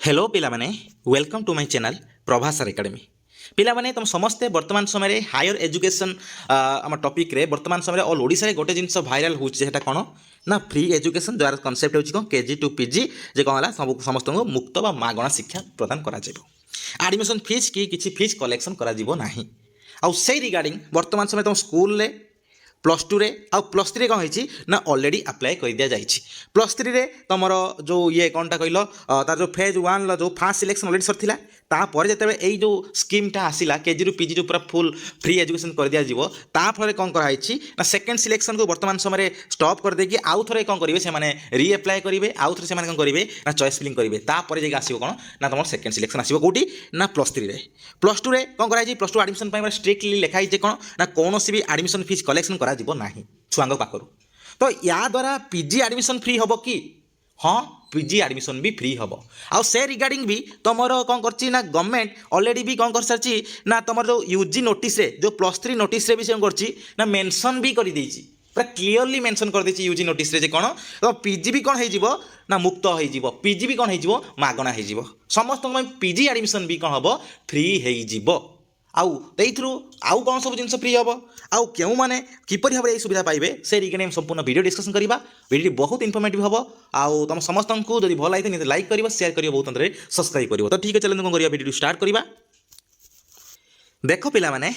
hello पिलामाने welcome to my channel Prabhasar academy पिलामाने तुम समस्ते वर्तमान समय हायर एजुकेशन आम टॉपिक रे वर्तमान समय ऑल ओडिशा रे गोटे जिनस भाइराल होउछि सेटा कोन ना फ्री एजुकेशन द्वारा कॉन्सेप्ट होउछि कोन केजी टू पीजी जे कोन हला समस्त को मुक्त बा मागणा शिक्षा प्रदान करा जेबो एडमिशन फीस की किछि फीस कलेक्शन करा जीवो नाही आउ से रिगार्डिंग वर्तमान समय तुम स्कूल रे प्लस टू रे आ प्लस थ्री कौन होती ना ऑलरेडी अप्लाई कर दिया जाइए प्लस थ्री रे तुम जो ये कौनटा कहल तार जो फेज वन जो फास्ट सिलेक्शन ऑलरेडी सरथिला तापर जिते यही जो स्कीमटा आसला केजी रु पीजी पूरा फुल फ्री एजुकेशन कर दिया जीवो ताफल कौन कराई ना सेकेंड सिलेक्शन को वर्तमान समय स्टॉप कर देकी आउ थे कौन करेंगे से रीअप्लाय करेंगे आउ थे कौन करेंगे ना चॉइस फिलिंग करेंगे तापर जाके आसो कौन ना तुम सेकेंड सिलेक्शन आसो कौटी ना प्लस थ्री रे प्लस टू रे कौन कराई प्लस टू एडमिशन स्ट्रिक्टली लिखाई कौन ना कौन भी एडमिशन फीस कलेक्शन करा नहीं छुआ पाखर तो या द्वारा पीजी एडमिशन फ्री हम कि हाँ पीजी एडमिशन भी फ्री हम आउ से रिगार्डिंग भी तुम कौन कर गवर्नमेंट ऑलरेडी भी कौन कर सारी ना तुम जो यूजी नोटिस रे जो प्लस थ्री नोटिस रे भी से कर मेंशन भी कर देछि पूरा क्लीयरली मेंशन कर देछि यूजी नोटिस रे जे कौन तो पीजी भी कौन हो ना मुक्त हो पीजी भी कौन हो मागणा हो समस्त पीजी एडमिशन भी कौन हम फ्री हो आउ आउ कौन सब जिन फ्री हम आउ क्यों मैंने किपर भाव सुविधा पाइबे से रिगार्डिंग संपूर्ण वीडियो डिस्कशन करवा वीडियो बहुत इनफॉर्मेटिव हम आउ तुम समस्त को जब भल लगे लाइक कर शेयर कर बहुत अंतरे सब्सक्राइब कर तो ठीक है चलो कौन करवा वीडियो स्टार्ट करवा देख पिला माने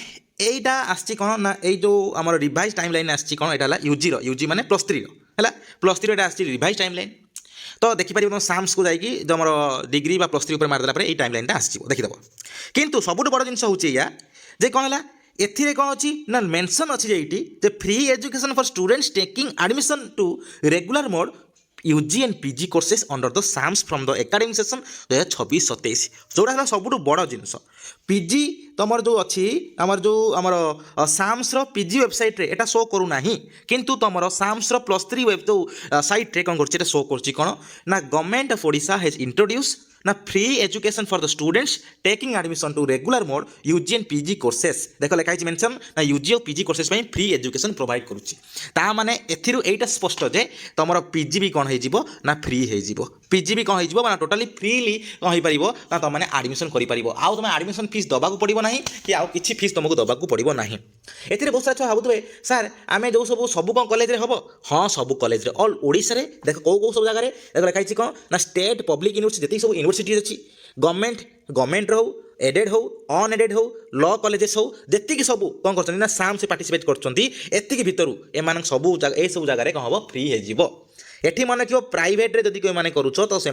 एटा आछि कोन ना ए जो हमर रिवाइज टाइमलाइन आछि कोन एटा ला यूजी रो यूजी माने प्लस 3 रो हैला प्लस 3 एटा आछि रिवाइज टाइमलाइन तो देखि पारि तुम साम्स को जाइकी जो हमर डिग्री बा प्लस 3 ऊपर मार देला पर ए टाइमलाइन ता आछि देखि दबो किंतु सबुठ बड़ जिंस होछि या जे कोन हला एथिरे कौन अच्छी ना मेंशन अच्छी जे free education for students taking admission to regular mode UG and PG courses under the SAMS from the academic session 2026-27 जोड़ा है सबुठ बड़ जिनस पीजी तुम जो अच्छी आमर जो आमर साम्स पीजी वेबसाइट रे एटा शो करूना किंतु तुम साम्स प्लस 3 वेब जो साइट रे कौन कर शो कर कौन ना government of Odisha has introduced ना free education for the students taking admission to regular mode UG and PG courses देख लिखाई मेंशन ना यूजी और PG courses free education provide करुच्ची ता माने एथिरु एटा स्पष्ट जे तुम पीजी भी कौन हो ना फ्री हो पीजी भी कौन हो टोटाली फ्रीली कौन हो पार ना तुम एडमिशन कर आउ तुम एडमिशन फीस दबा पड़ो ना कि आउ किसी फीस तुमको दबा पड़ो ना एथिरे बहुत सारा छुआ भावुए सर आम जो सब कौन कॉलेज हम हाँ सब कॉलेज ऑल ओडिशा रे देख कौ सब जगह देख लिखाई कौन ना स्टेट पब्लिक यूनिवर्सिटी सब यूनिवर्सिटी अच्छी गवर्नमेंट रो एडेड हो अनएडेड हो लॉ कॉलेजेस हो जी सब कौन कर ना साम से पार्टिसिपेट करती भितर एम सब जगह कौन हम फ्री हो एठी मन कि प्राइवेट रे जदि कोई माने करूछ तो से